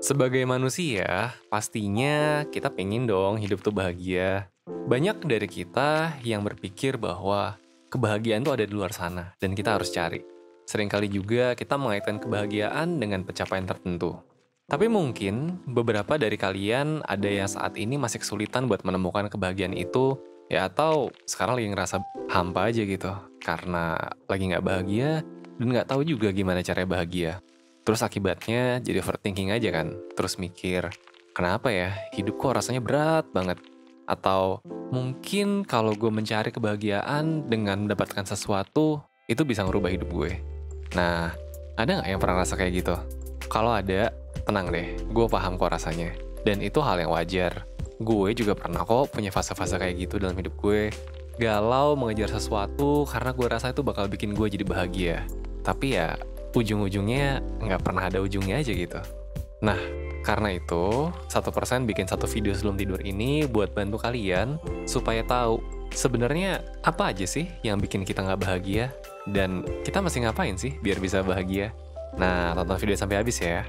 Sebagai manusia, pastinya kita pengen dong hidup tuh bahagia. Banyak dari kita yang berpikir bahwa kebahagiaan tuh ada di luar sana dan kita harus cari. Seringkali juga kita mengaitkan kebahagiaan dengan pencapaian tertentu. Tapi mungkin beberapa dari kalian ada yang saat ini masih kesulitan buat menemukan kebahagiaan itu, ya atau sekarang lagi ngerasa hampa aja gitu. Karena lagi nggak bahagia dan nggak tahu juga gimana caranya bahagia. Terus akibatnya jadi overthinking aja kan. Terus mikir, kenapa ya hidup kok rasanya berat banget? Atau mungkin kalau gue mencari kebahagiaan dengan mendapatkan sesuatu, itu bisa ngerubah hidup gue. Nah, ada nggak yang pernah rasa kayak gitu? Kalau ada, tenang deh, gue paham kok rasanya. Dan itu hal yang wajar. Gue juga pernah kok punya fase-fase kayak gitu dalam hidup gue. Galau mengejar sesuatu karena gue rasa itu bakal bikin gue jadi bahagia. Tapi ya, ujung-ujungnya nggak pernah ada ujungnya aja gitu. Nah, karena itu, 1% bikin satu video sebelum tidur ini buat bantu kalian supaya tahu sebenarnya apa aja sih yang bikin kita nggak bahagia dan kita mesti ngapain sih biar bisa bahagia. Nah, tonton video sampai habis ya.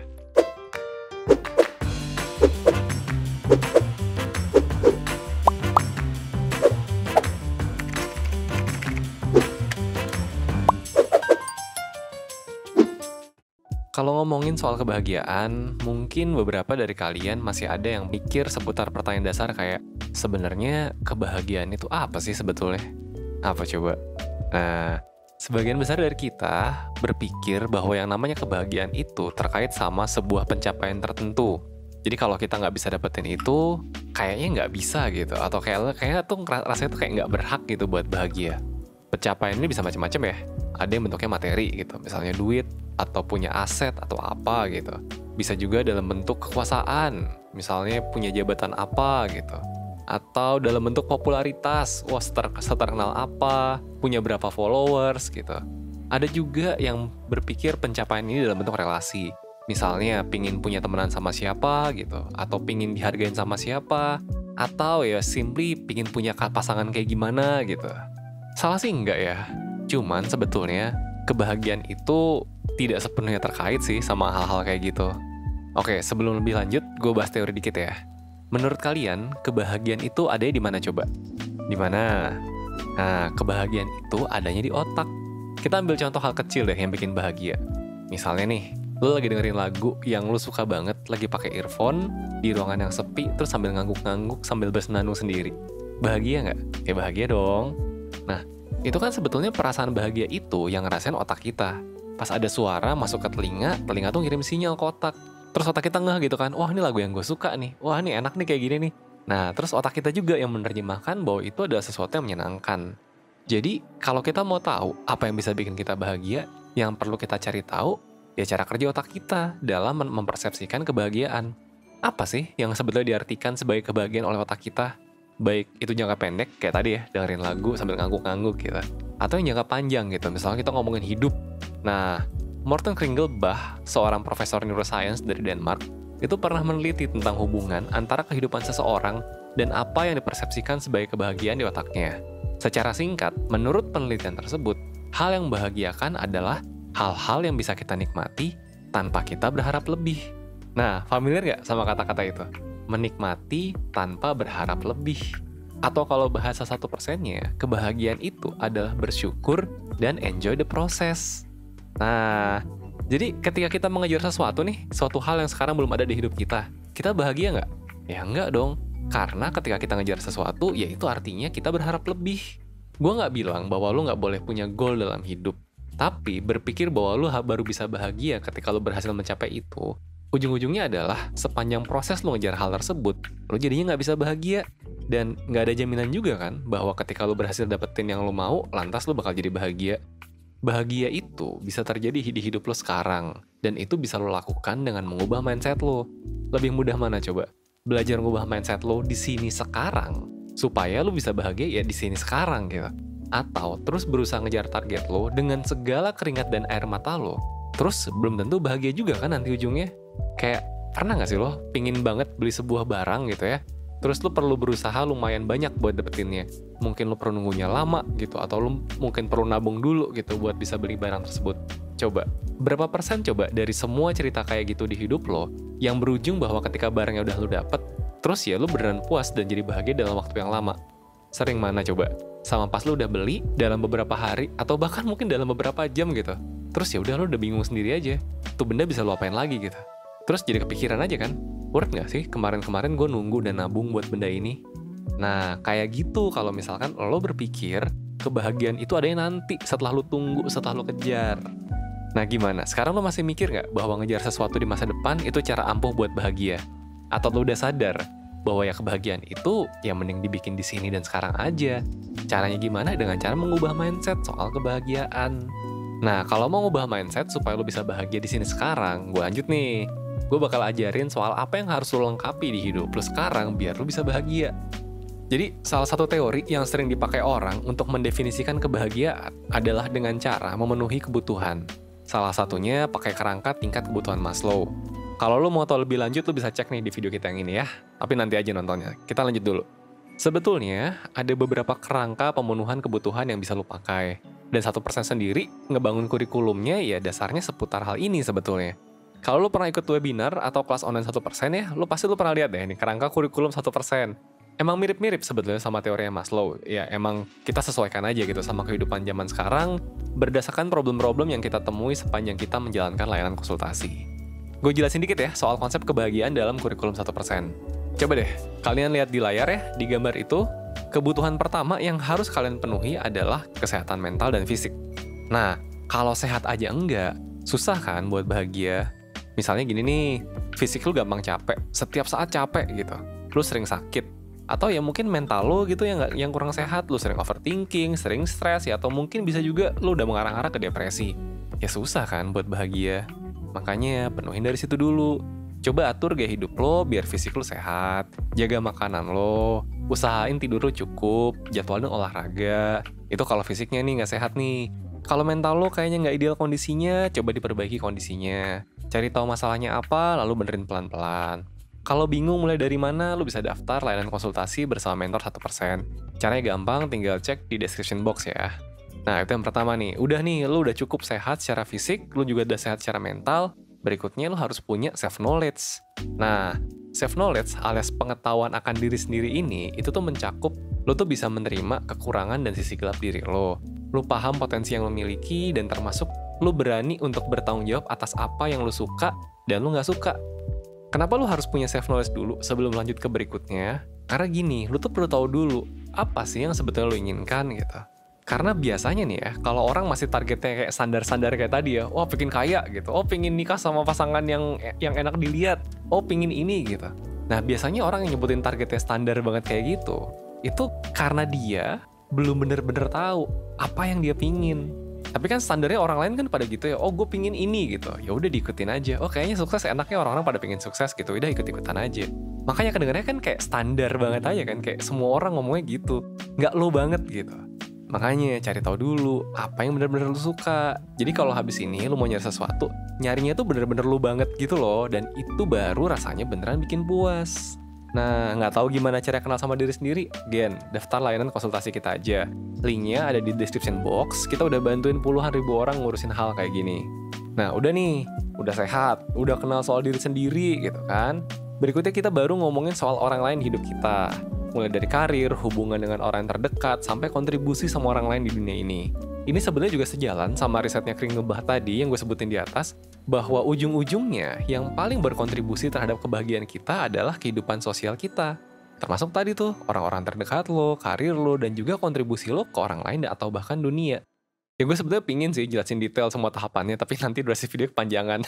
Kalau ngomongin soal kebahagiaan, mungkin beberapa dari kalian masih ada yang mikir seputar pertanyaan dasar kayak, sebenarnya kebahagiaan itu apa sih sebetulnya? Apa coba? Nah, sebagian besar dari kita berpikir bahwa yang namanya kebahagiaan itu terkait sama sebuah pencapaian tertentu. Jadi kalau kita nggak bisa dapetin itu, kayaknya nggak bisa gitu. Atau kayaknya tuh rasanya tuh kayak nggak berhak gitu buat bahagia. Pencapaian ini bisa macam-macam ya. Ada yang bentuknya materi gitu, misalnya duit, atau punya aset, atau apa gitu. Bisa juga dalam bentuk kekuasaan, misalnya punya jabatan apa gitu. Atau dalam bentuk popularitas, wah seterkenal apa, punya berapa followers gitu. Ada juga yang berpikir pencapaian ini dalam bentuk relasi. Misalnya pingin punya temenan sama siapa gitu, atau pingin dihargain sama siapa, atau ya simply pingin punya pasangan kayak gimana gitu. Salah sih enggak ya, cuman sebetulnya kebahagiaan itu tidak sepenuhnya terkait sih sama hal-hal kayak gitu. Oke, sebelum lebih lanjut, gue bahas teori dikit ya. Menurut kalian, kebahagiaan itu adanya di mana coba? Di mana? Nah, kebahagiaan itu adanya di otak. Kita ambil contoh hal kecil deh yang bikin bahagia. Misalnya nih, lo lagi dengerin lagu yang lo suka banget, lagi pakai earphone, di ruangan yang sepi, terus sambil ngangguk-ngangguk, sambil bersenandung sendiri. Bahagia nggak? Ya bahagia dong. Nah, itu kan sebetulnya perasaan bahagia itu yang ngerasain otak kita. Pas ada suara masuk ke telinga, telinga tuh ngirim sinyal ke otak. Terus otak kita ngeh gitu kan, wah ini lagu yang gue suka nih, wah ini enak nih kayak gini nih. Nah, terus otak kita juga yang menerjemahkan bahwa itu adalah sesuatu yang menyenangkan. Jadi, kalau kita mau tahu apa yang bisa bikin kita bahagia, yang perlu kita cari tahu, ya cara kerja otak kita dalam mempersepsikan kebahagiaan. Apa sih yang sebetulnya diartikan sebagai kebahagiaan oleh otak kita? Baik itu jangka pendek, kayak tadi ya, dengerin lagu sambil ngangguk-ngangguk gitu. Atau yang jangka panjang gitu, misalnya kita ngomongin hidup. Nah, Morten Kringelbach, seorang profesor neuroscience dari Denmark, itu pernah meneliti tentang hubungan antara kehidupan seseorang dan apa yang dipersepsikan sebagai kebahagiaan di otaknya. Secara singkat, menurut penelitian tersebut, hal yang membahagiakan adalah hal-hal yang bisa kita nikmati tanpa kita berharap lebih. Nah, familiar nggak sama kata-kata itu? Menikmati tanpa berharap lebih. Atau kalau bahasa 1%-nya, kebahagiaan itu adalah bersyukur dan enjoy the process. Nah, jadi ketika kita mengejar sesuatu nih, suatu hal yang sekarang belum ada di hidup kita bahagia nggak? Ya nggak dong. Karena ketika kita ngejar sesuatu, ya itu artinya kita berharap lebih. Gue nggak bilang bahwa lu nggak boleh punya goal dalam hidup. Tapi berpikir bahwa lu baru bisa bahagia ketika lu berhasil mencapai itu, ujung-ujungnya adalah sepanjang proses lu ngejar hal tersebut, lu jadinya nggak bisa bahagia. Dan nggak ada jaminan juga kan bahwa ketika lu berhasil dapetin yang lu mau, lantas lu bakal jadi bahagia. Bahagia itu bisa terjadi di hidup lo sekarang, dan itu bisa lo lakukan dengan mengubah mindset lo. Lebih mudah mana coba? Belajar mengubah mindset lo di sini sekarang, supaya lo bisa bahagia ya di sini sekarang gitu. Atau terus berusaha ngejar target lo dengan segala keringat dan air mata lo, terus belum tentu bahagia juga kan nanti ujungnya. Kayak pernah gak sih lo pingin banget beli sebuah barang gitu ya, terus lu perlu berusaha lumayan banyak buat dapetinnya. Mungkin lu perlu nunggunya lama gitu, atau lu mungkin perlu nabung dulu gitu buat bisa beli barang tersebut. Coba, berapa persen coba dari semua cerita kayak gitu di hidup lo yang berujung bahwa ketika barangnya udah lu dapet, terus ya lu beneran puas dan jadi bahagia dalam waktu yang lama? Sering mana coba? Sama pas lu udah beli dalam beberapa hari atau bahkan mungkin dalam beberapa jam gitu. Terus ya udah lu udah bingung sendiri aja. Tuh benda bisa lu apain lagi gitu. Terus jadi kepikiran aja kan, worth nggak sih kemarin-kemarin gue nunggu dan nabung buat benda ini? Nah, kayak gitu kalau misalkan lo berpikir kebahagiaan itu adanya nanti setelah lu tunggu, setelah lu kejar. Nah gimana? Sekarang lo masih mikir nggak bahwa ngejar sesuatu di masa depan itu cara ampuh buat bahagia? Atau lo udah sadar bahwa ya kebahagiaan itu ya mending dibikin di sini dan sekarang aja? Caranya gimana? Dengan cara mengubah mindset soal kebahagiaan. Nah, kalau mau ngubah mindset supaya lo bisa bahagia di sini sekarang, gue lanjut nih. Gue bakal ajarin soal apa yang harus lo lengkapi di hidup lo sekarang biar lo bisa bahagia. Jadi, salah satu teori yang sering dipakai orang untuk mendefinisikan kebahagiaan adalah dengan cara memenuhi kebutuhan. Salah satunya pakai kerangka tingkat kebutuhan Maslow. Kalau lo mau tahu lebih lanjut, lo bisa cek nih di video kita yang ini ya. Tapi nanti aja nontonnya. Kita lanjut dulu. Sebetulnya, ada beberapa kerangka pemenuhan kebutuhan yang bisa lo pakai. Dan 1% sendiri, ngebangun kurikulumnya ya dasarnya seputar hal ini sebetulnya. Kalau lo pernah ikut webinar atau kelas online 1% ya, lo pasti pernah lihat deh nih kerangka kurikulum 1%. Emang mirip-mirip sebetulnya sama teori Maslow. Ya emang kita sesuaikan aja gitu sama kehidupan zaman sekarang berdasarkan problem-problem yang kita temui sepanjang kita menjalankan layanan konsultasi. Gue jelasin dikit ya soal konsep kebahagiaan dalam kurikulum 1%. Coba deh, kalian lihat di layar ya, di gambar itu, kebutuhan pertama yang harus kalian penuhi adalah kesehatan mental dan fisik. Nah, kalau sehat aja enggak, susah kan buat bahagia. Misalnya gini nih, fisik lu gampang capek, setiap saat capek gitu. Lu sering sakit. Atau ya mungkin mental lo gitu yang kurang sehat, lo sering overthinking, sering stres ya, atau mungkin bisa juga lo udah mengarah-arah ke depresi. Ya susah kan buat bahagia. Makanya penuhin dari situ dulu. Coba atur gaya hidup lo biar fisik lo sehat, jaga makanan lo, usahain tidur lo cukup, jadwalin olahraga. Itu kalau fisiknya nih nggak sehat nih. Kalau mental lo kayaknya nggak ideal kondisinya, coba diperbaiki kondisinya. Cari tahu masalahnya apa, lalu benerin pelan-pelan. Kalau bingung mulai dari mana, lu bisa daftar layanan konsultasi bersama mentor 1%. Caranya gampang, tinggal cek di description box ya. Nah, itu yang pertama nih. Udah nih, lu udah cukup sehat secara fisik, lu juga udah sehat secara mental. Berikutnya, lu harus punya self-knowledge. Nah, self-knowledge alias pengetahuan akan diri sendiri ini, itu tuh mencakup lu tuh bisa menerima kekurangan dan sisi gelap diri lo. Lu paham potensi yang lu miliki, dan termasuk lu berani untuk bertanggung jawab atas apa yang lu suka dan lu nggak suka. Kenapa lu harus punya self-knowledge dulu sebelum lanjut ke berikutnya? Karena gini, lu tuh perlu tahu dulu apa sih yang sebetulnya lu inginkan gitu. Karena biasanya nih ya, kalau orang masih targetnya kayak standar-standar kayak tadi ya, wah pengen kaya gitu, oh pengen nikah sama pasangan yang enak dilihat, oh pengen ini gitu. Nah biasanya orang yang nyebutin targetnya standar banget kayak gitu, itu karena dia belum bener-bener tahu apa yang dia pingin. Tapi kan standarnya orang lain kan pada gitu ya, oh gue pingin ini gitu, ya udah diikutin aja. Oh kayaknya sukses enaknya orang-orang pada pingin sukses gitu, udah ikut-ikutan aja. Makanya kedengarannya kan kayak standar banget aja kan, kayak semua orang ngomongnya gitu, nggak lo banget gitu. Makanya cari tahu dulu apa yang bener-bener lo suka. Jadi kalau habis ini lo mau nyari sesuatu, nyarinya tuh bener-bener lo banget gitu loh, dan itu baru rasanya beneran bikin puas. Nah, nggak tahu gimana cara kenal sama diri sendiri? Gen, daftar layanan konsultasi kita aja. Linknya ada di description box. Kita udah bantuin puluhan ribu orang ngurusin hal kayak gini. Nah, udah nih, udah sehat, udah kenal soal diri sendiri gitu kan. Berikutnya kita baru ngomongin soal orang lain di hidup kita. Mulai dari karir, hubungan dengan orang yang terdekat, sampai kontribusi sama orang lain di dunia ini. Ini sebenarnya juga sejalan sama risetnya Kring Ngebah tadi yang gue sebutin di atas, bahwa ujung-ujungnya yang paling berkontribusi terhadap kebahagiaan kita adalah kehidupan sosial kita. Termasuk tadi tuh, orang-orang terdekat lo, karir lo, dan juga kontribusi lo ke orang lain atau bahkan dunia. Ya gue sebenarnya pingin sih jelasin detail semua tahapannya, tapi nanti durasi video kepanjangan.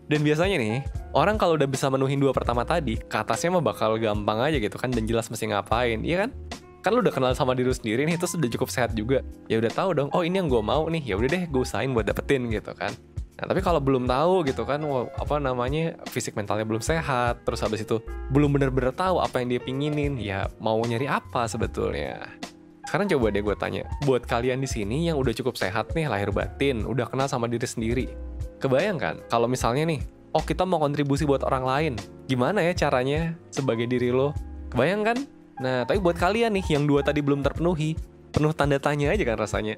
Dan biasanya nih, orang kalau udah bisa menuhin 2 pertama tadi, ke atasnya mah bakal gampang aja gitu kan, dan jelas mesti ngapain, iya kan? Kan lu udah kenal sama diri sendiri nih, terus udah cukup sehat juga. Ya udah tahu dong, oh ini yang gue mau nih, ya udah deh gue usahain buat dapetin gitu kan. Nah tapi kalau belum tahu gitu kan, fisik mentalnya belum sehat, terus habis itu belum bener-bener tahu apa yang dia pinginin, ya mau nyari apa sebetulnya. Sekarang coba deh gue tanya, buat kalian di sini yang udah cukup sehat nih lahir batin, udah kenal sama diri sendiri, kebayang kan kalau misalnya nih oh kita mau kontribusi buat orang lain. Gimana ya caranya sebagai diri lo? Kebayang kan? Nah, tapi buat kalian nih yang 2 tadi belum terpenuhi, penuh tanda tanya aja kan rasanya.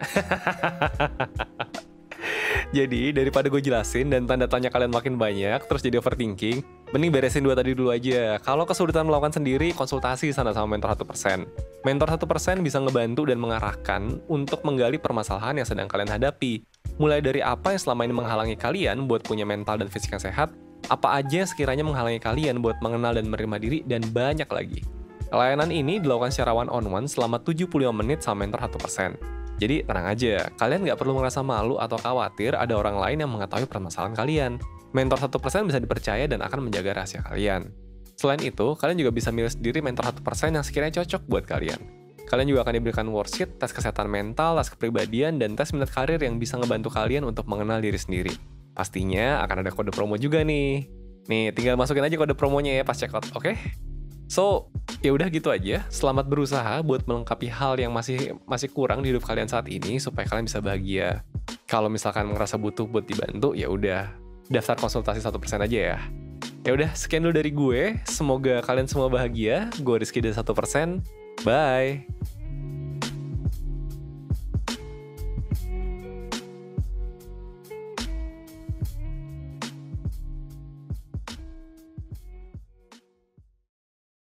Jadi, daripada gue jelasin dan tanda tanya kalian makin banyak, terus jadi overthinking, mending beresin 2 tadi dulu aja. Kalau kesulitan melakukan sendiri, konsultasi sana sama mentor 1%. Mentor 1% bisa ngebantu dan mengarahkan untuk menggali permasalahan yang sedang kalian hadapi. Mulai dari apa yang selama ini menghalangi kalian buat punya mental dan fisik yang sehat, apa aja yang sekiranya menghalangi kalian buat mengenal dan menerima diri, dan banyak lagi. Layanan ini dilakukan secara one-on-one selama 75 menit sama mentor 1%. Jadi tenang aja, kalian nggak perlu merasa malu atau khawatir ada orang lain yang mengetahui permasalahan kalian. Mentor 1% bisa dipercaya dan akan menjaga rahasia kalian. Selain itu, kalian juga bisa milih sendiri mentor 1% yang sekiranya cocok buat kalian. Kalian juga akan diberikan worksheet, tes kesehatan mental, tes kepribadian, dan tes minat karir yang bisa ngebantu kalian untuk mengenal diri sendiri. Pastinya akan ada kode promo juga nih. Nih, tinggal masukin aja kode promonya ya pas checkout, oke? So, ya udah gitu aja. Selamat berusaha buat melengkapi hal yang masih kurang di hidup kalian saat ini supaya kalian bisa bahagia. Kalau misalkan ngerasa butuh buat dibantu, ya udah daftar konsultasi 1% aja ya. Ya udah, sekian dulu dari gue. Semoga kalian semua bahagia. Gue Rizky dari 1%. Bye.